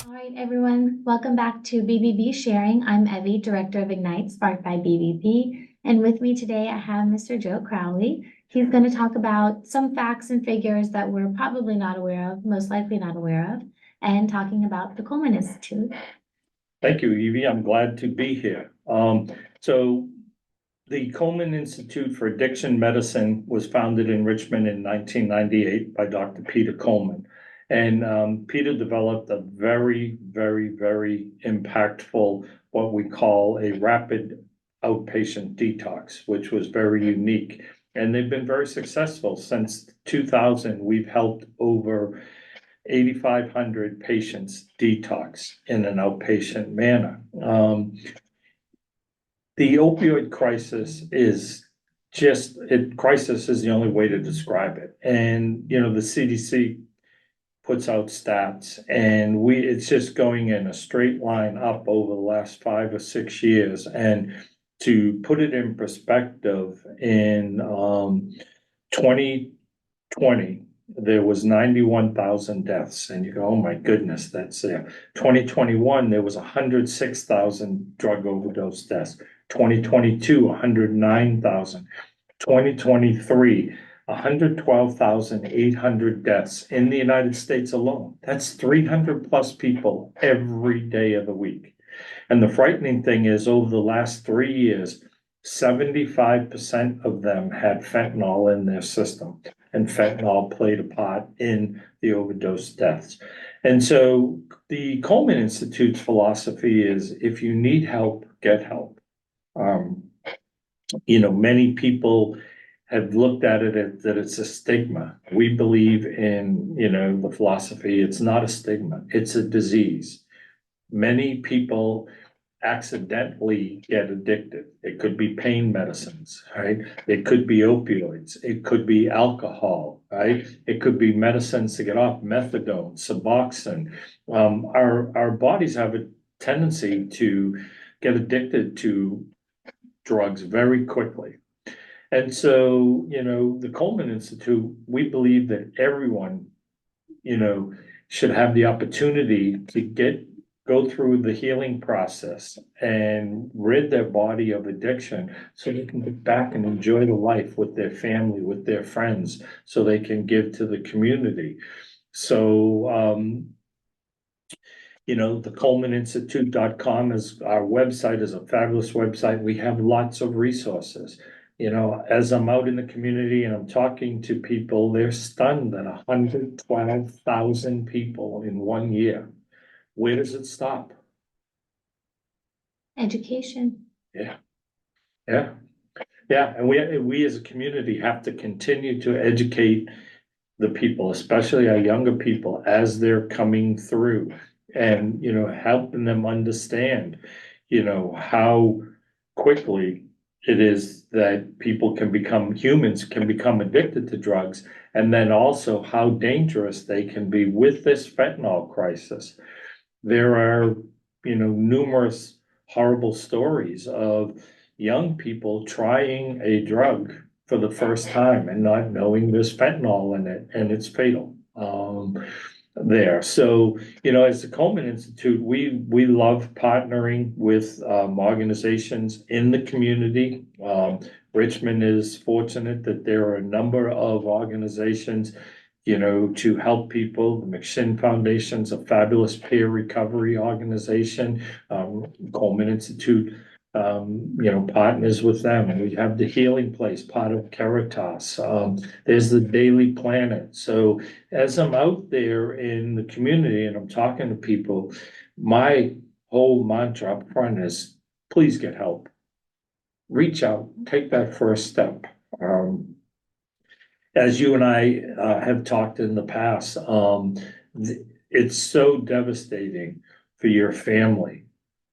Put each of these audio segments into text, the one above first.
All right, everyone, welcome back to BBB Sharing. I'm Evie, Director of Ignite, sparked by BBB. And with me today, I have Mr. Joe Crowley. He's going to talk about some facts and figures that we're probably not aware of, most likely not aware of, and talking about the Coleman Institute. Thank you, Evie. I'm glad to be here. So the Coleman Institute for Addiction Medicine was founded in Richmond in 1998 by Dr. Peter Coleman. And Peter developed a very, very, very impactful, what we call a rapid outpatient detox, which was very unique. And they've been very successful. Since 2000, we've helped over 8,500 patients detox in an outpatient manner. The opioid crisis is crisis is the only way to describe it. And, the CDC puts out stats and it's just going in a straight line up over the last 5 or 6 years. And to put it in perspective, in 2020, there was 91,000 deaths, and you go, oh my goodness, that's there. 2021, there was 106,000 drug overdose deaths. 2022, 109,000. 2023, 112,800 deaths in the United States alone. That's 300 plus people every day of the week. And the frightening thing is, over the last 3 years, 75% of them had fentanyl in their system, and fentanyl played a part in the overdose deaths. And so the Coleman Institute's philosophy is, if you need help, get help. Many people have looked at it that it's a stigma. We believe in, the philosophy, it's not a stigma, it's a disease. Many people accidentally get addicted. It could be pain medicines, right? It could be opioids. It could be alcohol, right? It could be medicines to get off, methadone, Suboxone. Our bodies have a tendency to get addicted to drugs very quickly. And so, the Coleman Institute, we believe that everyone, should have the opportunity to go through the healing process and rid their body of addiction so they can get back and enjoy the life with their family, with their friends, so they can give to the community. So, the ColemanInstitute.com is our website, is a fabulous website. We have lots of resources. As I'm out in the community and I'm talking to people, they're stunned that 112,000 people in 1 year. Where does it stop? Education. Yeah. And we as a community have to continue to educate the people, especially our younger people, as they're coming through, and, helping them understand, how quickly it is that humans can become addicted to drugs, and then also how dangerous they can be with this fentanyl crisis. There are, numerous horrible stories of young people trying a drug for the first time and not knowing there's fentanyl in it, and it's fatal. There. So, as the Coleman Institute, we love partnering with organizations in the community. Richmond is fortunate that there are a number of organizations, to help people. The McShin Foundation's a fabulous peer recovery organization. Coleman Institute, partners with them. And we have the Healing Place, part of Caritas. There's the Daily Planet. So as I'm out there in the community and I'm talking to people, my whole mantra up front is, please get help. Reach out, take that first step. As you and I have talked in the past, it's so devastating for your family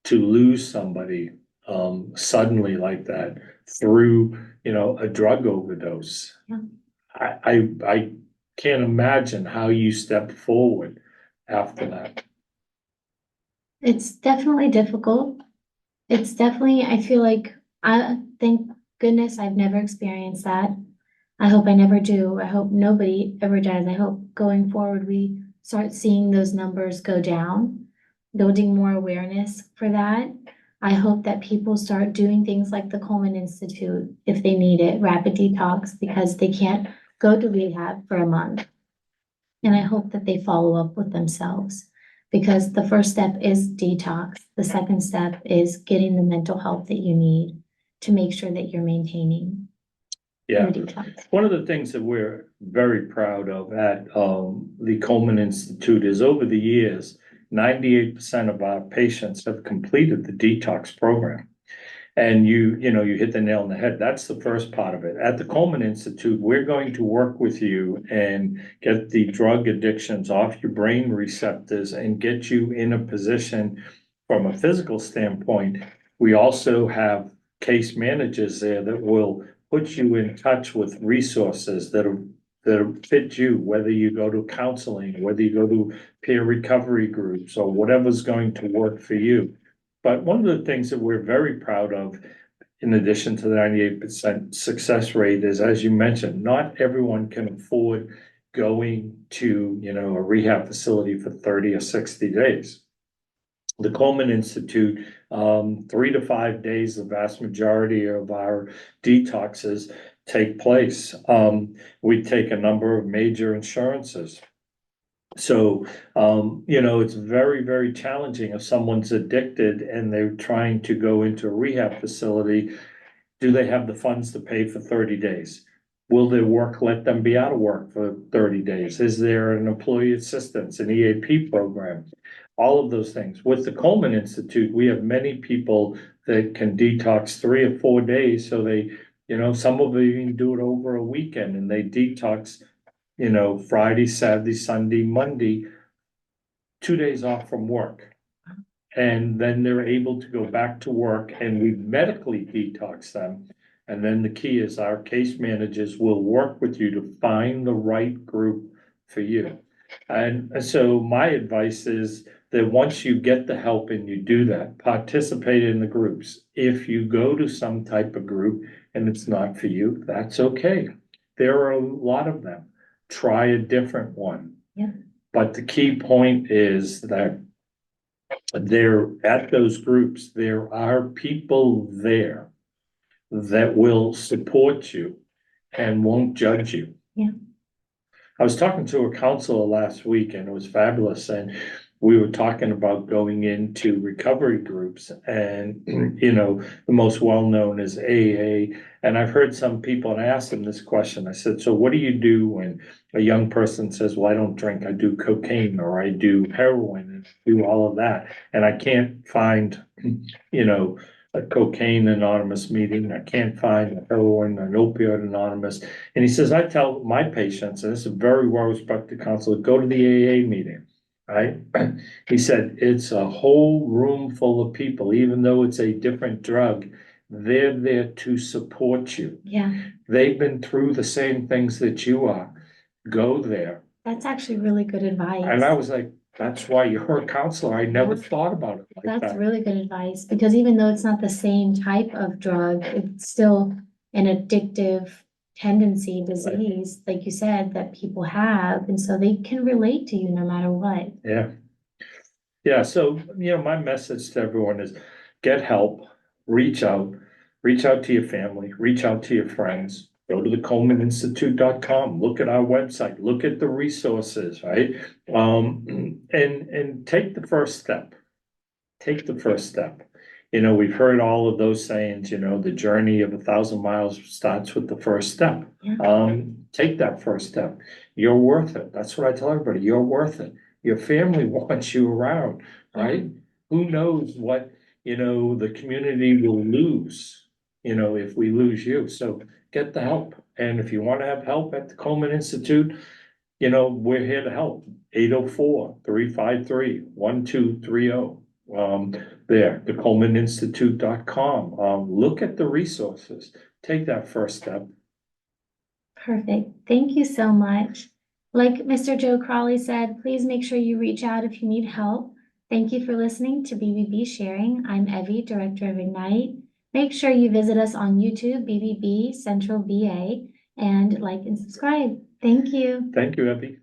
to lose somebody suddenly like that through, a drug overdose. Yeah. I can't imagine how you step forward after that. It's definitely difficult. It's definitely, I feel like, thank goodness I've never experienced that. I hope I never do. I hope nobody ever does. I hope going forward we start seeing those numbers go down. building more awareness for that. I hope that people start doing things like the Coleman Institute, if they need it, rapid detox, because they can't go to rehab for a month. And I hope that they follow up with themselves, because the first step is detox. The second step is getting the mental health that you need to make sure that you're maintaining your Yeah. detox. One of the things that we're very proud of at the Coleman Institute is over the years, 98% of our patients have completed the detox program. And you hit the nail on the head. That's the first part of it. At the Coleman Institute, we're going to work with you and get the drug addictions off your brain receptors and get you in a position from a physical standpoint. We also have case managers there that will put you in touch with resources that fit you, whether you go to counseling, whether you go to peer recovery groups, or whatever's going to work for you. But one of the things that we're very proud of, in addition to the 98% success rate, is, as you mentioned, not everyone can afford going to, a rehab facility for 30 or 60 days. The Coleman Institute, 3 to 5 days, the vast majority of our detoxes take place. We take a number of major insurances. So, it's very, very challenging if someone's addicted and they're trying to go into a rehab facility. Do they have the funds to pay for 30 days? Will their work let them be out of work for 30 days? Is there an employee assistance, an EAP program? All of those things. With the Coleman Institute, we have many people that can detox 3 or 4 days. So they, some of them even do it over a weekend, and they detox, Friday, Saturday, Sunday, Monday, 2 days off from work. And then they're able to go back to work, and we medically detox them. And then the key is our case managers will work with you to find the right group for you. And so my advice is that once you get the help and you do that, participate in the groups. If you go to some type of group and it's not for you, that's okay. There are a lot of them. Try a different one. Yeah. But the key point is that there, at those groups, there are people there that will support you and won't judge you. Yeah. I was talking to a counselor last week, and it was fabulous, and we were talking about going into recovery groups, and the most well-known is AA. And I've heard some people, and I asked them this question. I said, so what do you do when a young person says, well, I don't drink, I do cocaine, or I do heroin, and do all of that, and I can't find, a cocaine anonymous meeting, I can't find a heroin, an opioid anonymous. And he says, I tell my patients, and this is a very well-respected counselor, go to the AA meeting, right? He said, it's a whole room full of people, even though it's a different drug, they're there to support you. Yeah. They've been through the same things that you are. Go there. That's actually really good advice. And I was like, that's why you're a counselor. I never thought about it like That's that. really good advice, because even though it's not the same type of drug, it's still an addictive tendency, disease, like you said, that people have, and so they can relate to you no matter what. Yeah. Yeah, so, my message to everyone is get help, reach out to your family, reach out to your friends, go to the ColemanInstitute.com, look at our website, look at the resources, right? And take the first step. Take the first step. We've heard all of those sayings, the journey of 1,000 miles starts with the first step. Yeah. Take that first step. You're worth it. That's what I tell everybody. You're worth it. Your family wants you around, right? Who knows what, the community will lose, if we lose you. So get the help. And if you want to have help at the Coleman Institute, we're here to help. 804-353-1230. There, the ColemanInstitute.com. Look at the resources. Take that first step. Perfect. Thank you so much. Like Mr. Joe Crawley said, please make sure you reach out if you need help. Thank you for listening to BBB Sharing. I'm Evie, Director of Ignite. Make sure you visit us on YouTube, BBB Central VA, and like and subscribe. Thank you. Thank you, Evie.